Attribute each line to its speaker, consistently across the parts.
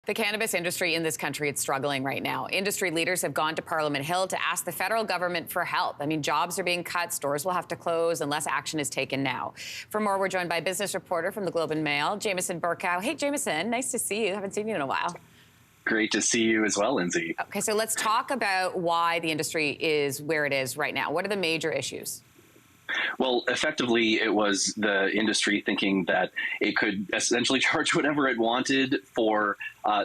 Speaker 1: The cannabis industry in this country, it's struggling right now. Industry leaders have gone to Parliament Hill to ask the federal government for help. I mean, jobs are being cut, stores will have to close unless action is taken now. For more, we're joined by business reporter from the Globe and Mail, Jameson Burkow. Hey, Jameson, nice to see you. Haven't seen you in a while.
Speaker 2: Great to see you as well, Lindsey.
Speaker 1: Okay, so let's talk about why the industry is where it is right now. What are the major issues?
Speaker 2: Well, effectively, it was the industry thinking that it could essentially charge whatever it wanted for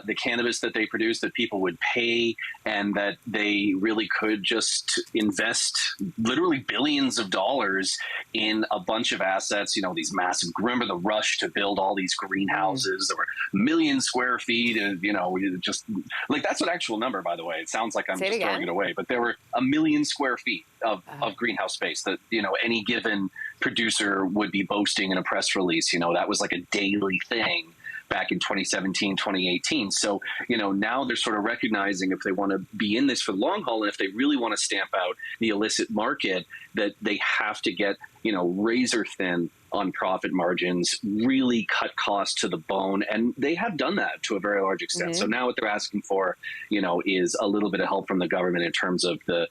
Speaker 2: the cannabis that they produced, that people would pay, and that they really could just invest literally billions of dollars in a bunch of assets. You know, these massive, remember the rush to build all these greenhouses. There were a million square feet, and, you know, just like, that's an actual number, by the way. It sounds like I'm just throwing it away, but there were 1 million square feet of greenhouse space that, you know, any given producer would be boasting in a press release. You know, that was like a daily thing back in 2017, 2018. So, you know, now they're sort of recognizing if they want to be in this for the long haul, and if they really want to stamp out the illicit market, that they have to get, you know, razor thin on profit margins, really cut costs to the bone. And they have done that to a very large extent. So now what they're asking for, you know, is a little bit of help from the government in terms of the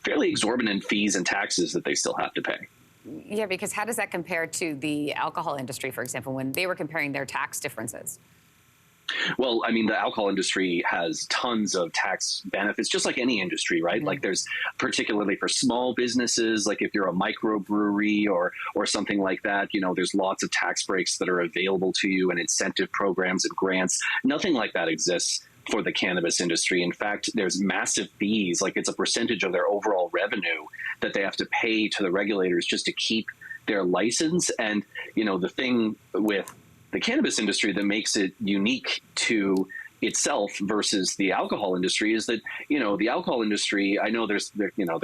Speaker 2: fairly exorbitant fees and taxes that they still have to pay.
Speaker 1: Yeah, because how does that compare to the alcohol industry, for example, when they were comparing their tax differences?
Speaker 2: Well, I mean, the alcohol industry has tons of tax benefits, just like any industry, right? Like there's particularly for small businesses, like if you're a microbrewery or something like that, you know, there's lots of tax breaks that are available to you and incentive programs and grants. Nothing like that exists for the cannabis industry. In fact, there's massive fees, like it's a percentage of their overall revenue that they have to pay to the regulators just to keep their license. And, you know, the thing with the cannabis industry that makes it unique to itself versus the alcohol industry is that, you know, the alcohol industry, I know there's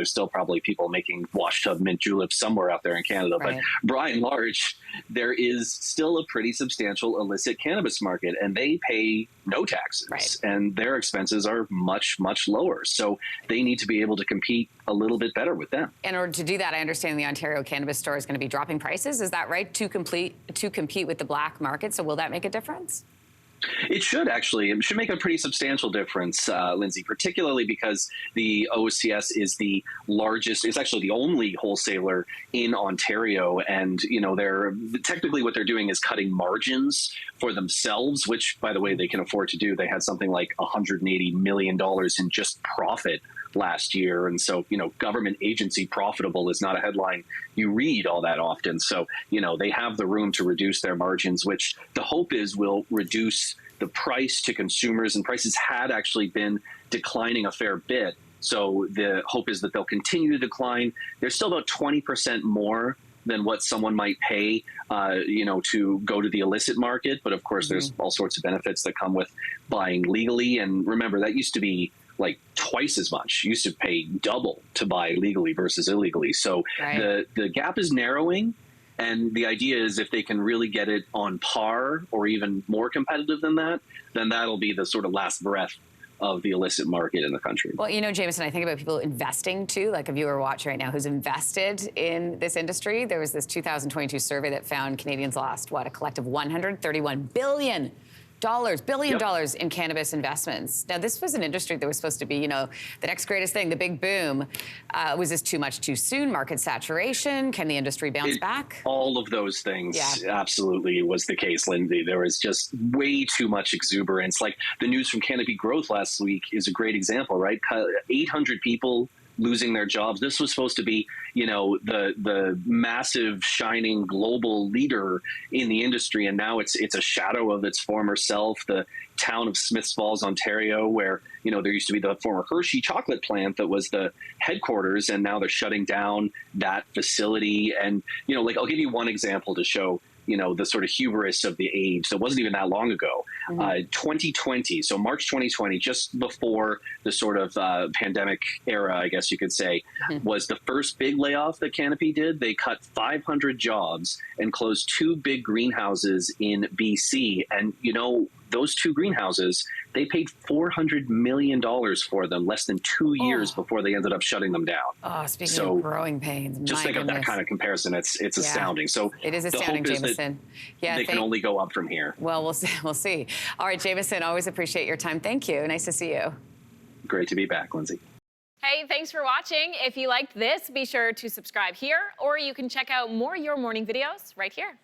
Speaker 2: still probably people making washtub mint juleps somewhere out there in Canada, but by and large, there is still a pretty substantial illicit cannabis market, and they pay no taxes, and their expenses are much, much lower. So they need to be able to compete a little bit better with them.
Speaker 1: In order to do that, I understand the Ontario Cannabis Store is going to be dropping prices. Is that right? To compete with the black market. So will that make a difference?
Speaker 2: It should actually. It should make a pretty substantial difference, Lindsey, particularly because the OCS is the largest, it's actually the only wholesaler in Ontario. And, you know, they're technically what they're doing is cutting margins for themselves, which, by the way, they can afford to do. They had something like $180 million in just profit last year. And so, you know, government agency profitable is not a headline you read all that often. So, you know, they have the room to reduce their margins, which the hope is will reduce the price to consumers. And prices had actually been declining a fair bit. So the hope is that they'll continue to decline. There's still about 20% more than what someone might pay, you know, to go to the illicit market. But of course, there's all sorts of benefits that come with buying legally. And remember, that used to be like twice as much. You used to pay double to buy legally versus illegally. So the gap is narrowing. And the idea is if they can really get it on par or even more competitive than that, then that'll be the sort of last breath of the illicit market in the country.
Speaker 1: Well, you know, Jameson, I think about people investing too, like a viewer watching right now who's invested in this industry. There was this 2022 survey that found Canadians lost, what, a collective $131 billion in cannabis investments. Now, this was an industry that was supposed to be, you know, the next greatest thing, the big boom. Was this too much too soon? Market saturation? Can the industry bounce back?
Speaker 2: All of those things absolutely was the case, Lindsey. There was just way too much exuberance. Like the news from Canopy Growth last week is a great example, right? 800 people losing their jobs. This was supposed to be, you know, the massive, shining global leader in the industry, and now it's a shadow of its former self. The town of Smiths Falls, Ontario, where, you know, there used to be the former Hershey chocolate plant that was the headquarters, and now they're shutting down that facility. And, you know, like, I'll give you one example to show, you know, the sort of hubris of the age. That wasn't even that long ago. 2020, so March 2020, just before the sort of pandemic era, I guess you could say, was the first big layoff that Canopy did. They cut 500 jobs and closed 2 big greenhouses in BC. And, you know, those two greenhouses, they paid $400 million for them less than 2 years before they ended up shutting them down.
Speaker 1: Oh, speaking of growing pains,
Speaker 2: just think of that kind of comparison. It's astounding. So
Speaker 1: it is astounding, Jameson.
Speaker 2: They can only go up from here.
Speaker 1: Well, we'll see. We'll see. All right, Jameson, always appreciate your time. Thank you. Nice to see you.
Speaker 2: Great to be back, Lindsey.
Speaker 3: Hey, thanks for watching. If you liked this, be sure to subscribe here, or you can check out more Your Morning videos right here.